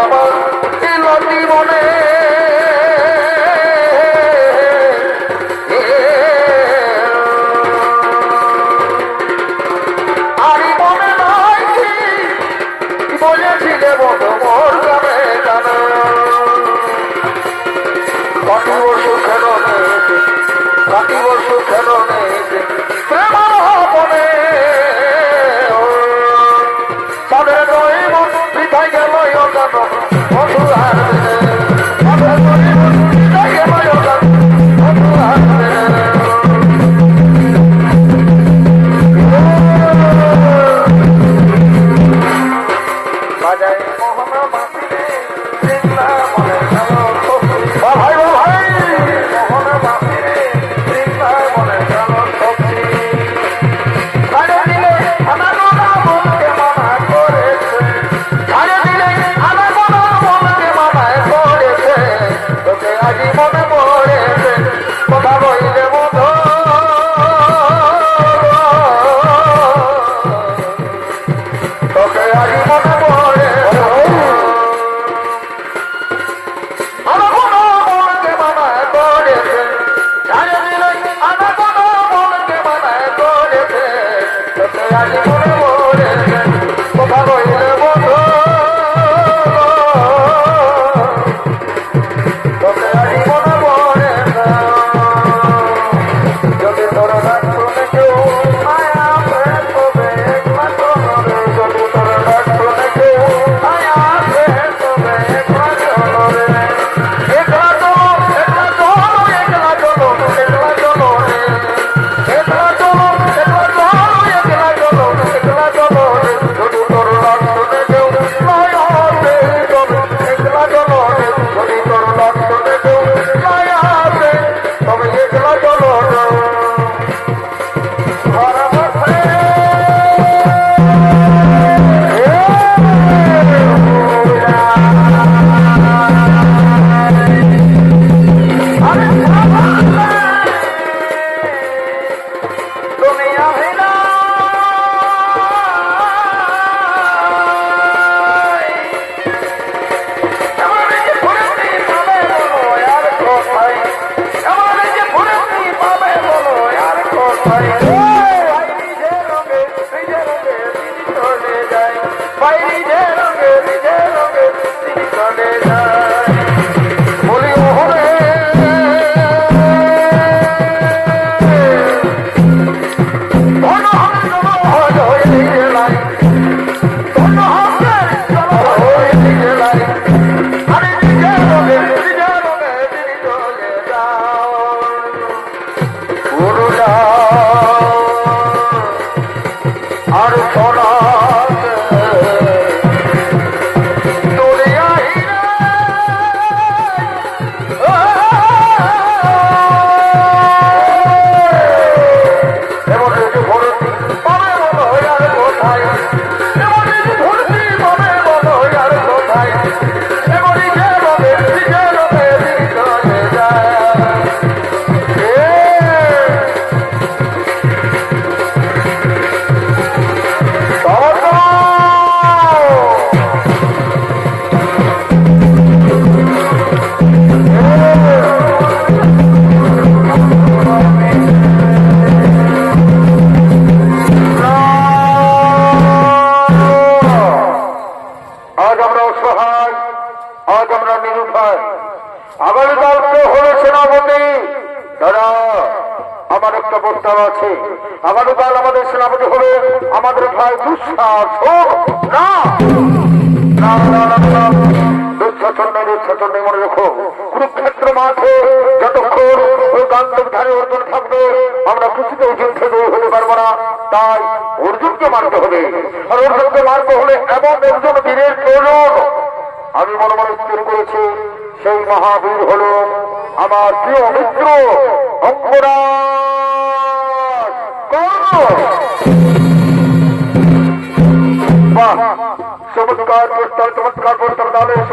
আমার এলো জীবনে আরে মনে নাই কি বলেছিলে বলো মোর গানে গানে কাটিব সুখের কাটিব সুখের প্রেম মনে তাদের নয় মন বৃথায় গেল জানো বন্ধু আর তাদের নয় মন বৃথায় গেল জানো বন্ধু আর বাজায় মোহন বাঁশিরে সিংলা মনে গেল ভাই ভাই মোহন বাঁশিরে সিংলা মনে গেল সবজি ছাড়ে দিলে আনাগোনা মনকে মানা করেছে ছাড়ে দিলে আনাগোনা মনকে মানায় করেছে তোকে আজি মনে পড়েছে কথা বইলে মধু তোকে আজি মনে পড়ে আনাগোনা মনকে মানায় করেছে ছাড়ে দিলে আনাগোনা মনকে মানায় করেছে তোকে আজি মনে পড়েছে কথা বইলে মধু তোকে আজি মনে পড়েছে যদি তোর ডাক শুনে কেউ মায়া প্রেম তবে একলা চলরে যদি তোর ডাক শুনে কেউ মায়া প্রেম তবে একলা চলরে একলা চলো একলা চলো একলা চলো একলা চলো একলা চলো একলা চলো একলা চলো একলা চলো যদি তোর ডাক শুনে কেউ মায়া প্রেম তবে একলা চলো যদি তোর ডাক শুনে কেউ মায়া প্রেম তবে একলা চলো আর সোনা আগামীকালকে হলো সেনাপতি দাদা আমার একটা প্রস্তাব আছে আগামীকাল আমাদের সেনাপতি হলে আমাদের ভাই দুঃশাসন দুঃশাসন নেই মনে রেখো কুরুক্ষেত্র মাঠে যতক্ষণ ওই গান্ধবধারী অর্জুন থাকবে আমরা কিছুতে যুদ্ধে জয়ী হতে পারবো না তাই অর্জুনকে মারতে হবে আর অর্জুনকে মারতে হলে এমন একজন বীরের প্রয়োজন আমি মনে মনে স্থির করেছি সেই মহাবীর হল আমার প্রিয় মিত্র অঙ্গরাজ কর্ণ। বাহ চমৎকার প্রস্তাব দাঁড়িয়েছ